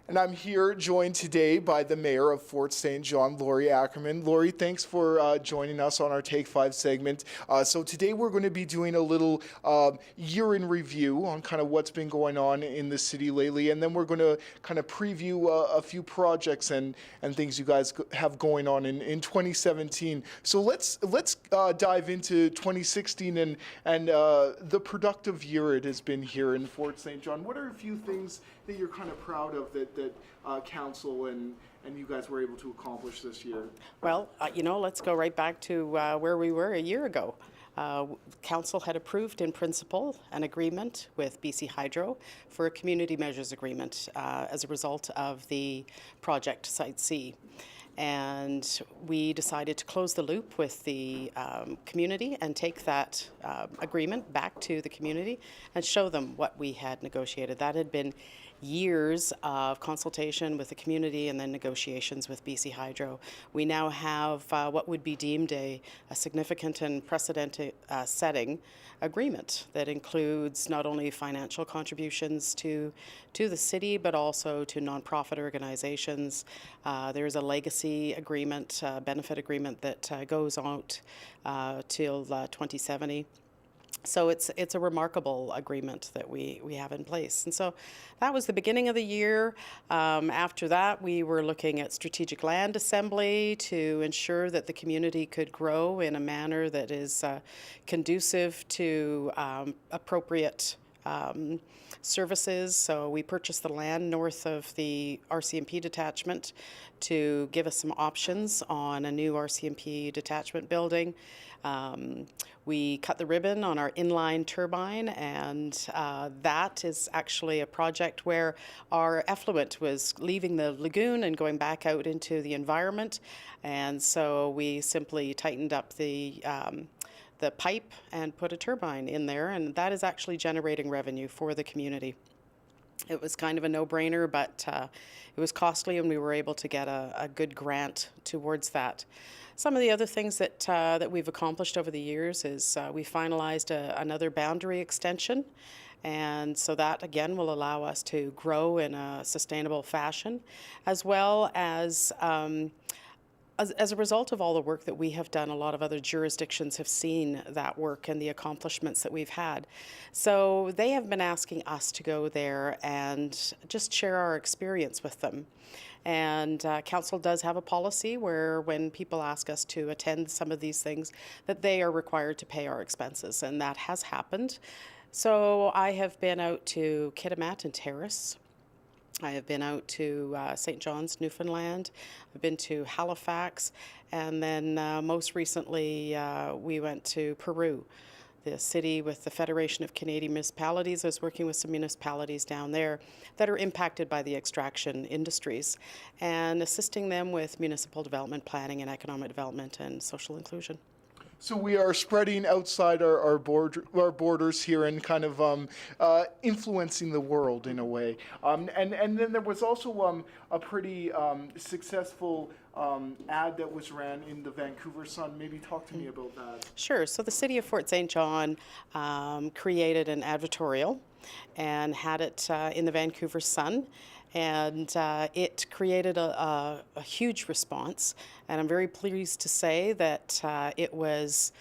And I'm here joined today by the Mayor of Fort St. John, Lori Ackerman. Lori, thanks for joining us on our Take 5 segment. So today we're going to be doing a little year in review on kind of what's been going on in the city lately, and then we're going to kind of preview a few projects and things you guys have going on in 2017. So let's dive into 2016 and the productive year it has been here in Fort St. John. What are a few things that you're kind of proud of that council and you guys were able to accomplish this year? Well, let's go right back to where we were a year ago. Council had approved in principle an agreement with BC Hydro for a community measures agreement as a result of the project Site C. And we decided to close the loop with the community and take that agreement back to the community and show them what we had negotiated. That had been years of consultation with the community and then negotiations with BC Hydro. We now have what would be deemed a significant and precedent-setting agreement that includes not only financial contributions to the city, but also to nonprofit organizations. There's a legacy agreement, benefit agreement that goes out till 2070. So it's a remarkable agreement that we have in place. And so that was the beginning of the year. After that, we were looking at strategic land assembly to ensure that the community could grow in a manner that is conducive to appropriate services. So we purchased the land north of the RCMP detachment to give us some options on a new RCMP detachment building. We cut the ribbon on our inline turbine, and that is actually a project where our effluent was leaving the lagoon and going back out into the environment. And so we simply tightened up the pipe and put a turbine in there, and that is actually generating revenue for the community. It was kind of a no-brainer, but it was costly, and we were able to get a good grant towards that. Some of the other things that we've accomplished over the years is we finalized another boundary extension, and so that again will allow us to grow in a sustainable fashion, as well as a result of all the work that we have done, a lot of other jurisdictions have seen that work and the accomplishments that we've had. So they have been asking us to go there and just share our experience with them. And council does have a policy where when people ask us to attend some of these things, that they are required to pay our expenses, and that has happened. So I have been out to Kitimat and Terrace. I have been out to St. John's, Newfoundland. I've been to Halifax, and then most recently we went to Peru, the city with the Federation of Canadian Municipalities. I was working with some municipalities down there that are impacted by the extraction industries and assisting them with municipal development planning and economic development and social inclusion. So we are spreading outside our borders here and kind of influencing the world in a way. And then there was also a pretty successful ad that was ran in the Vancouver Sun. Maybe talk to me about that. Sure. So the city of Fort St. John created an advertorial and had it in the Vancouver Sun. And it created a huge response, and I'm very pleased to say that it was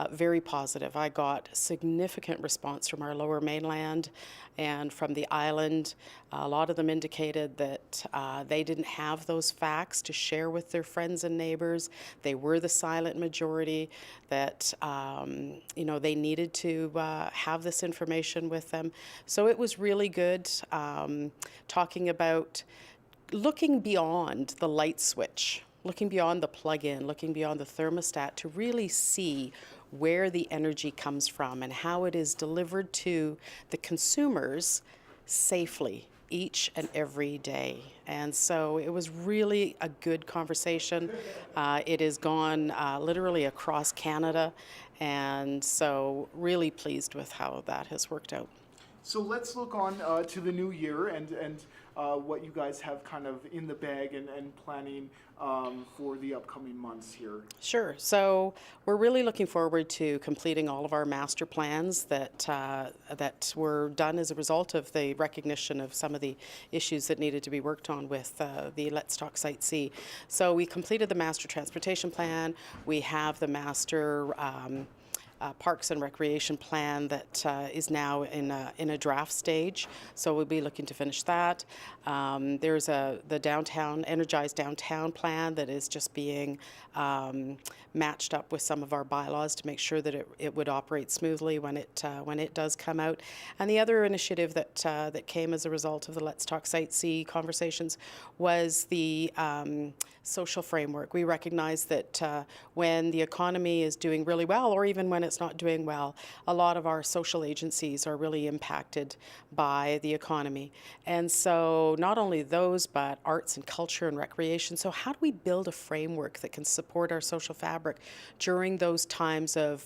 very positive. I got significant response from our Lower Mainland and from the island. A lot of them indicated that they didn't have those facts to share with their friends and neighbors. They were the silent majority, that they needed to have this information with them. So it was really good talking about looking beyond the light switch, looking beyond the plug-in, looking beyond the thermostat to really see where the energy comes from and how it is delivered to the consumers safely each and every day. And so it was really a good conversation. It has gone literally across Canada, and so really pleased with how that has worked out. So let's look on to the new year and what you guys have kind of in the bag and planning for the upcoming months here. Sure. So we're really looking forward to completing all of our master plans that were done as a result of the recognition of some of the issues that needed to be worked on with the Let's Talk Site C. So we completed the master transportation plan. We have the master Parks and Recreation plan that is now in a draft stage, so we'll be looking to finish that. There's the downtown, energized downtown plan that is just being matched up with some of our bylaws to make sure that it would operate smoothly when it does come out. And the other initiative that came as a result of the Let's Talk Site C conversations was the social framework. We recognize that when the economy is doing really well, or even when it's not doing well, a lot of our social agencies are really impacted by the economy. And so not only those, but arts and culture and recreation. So how do we build a framework that can support our social fabric during those times of,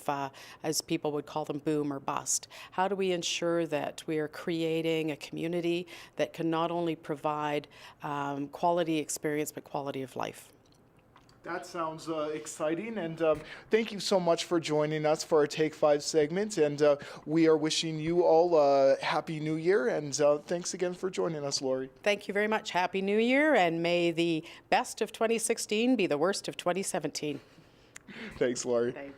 as people would call them, boom or bust? How do we ensure that we are creating a community that can not only provide quality experience, but quality of life? That sounds exciting, and thank you so much for joining us for our Take 5 segment, and we are wishing you all a Happy New Year, and thanks again for joining us, Lori. Thank you very much. Happy New Year, and may the best of 2016 be the worst of 2017. Thanks, Lori. Thanks.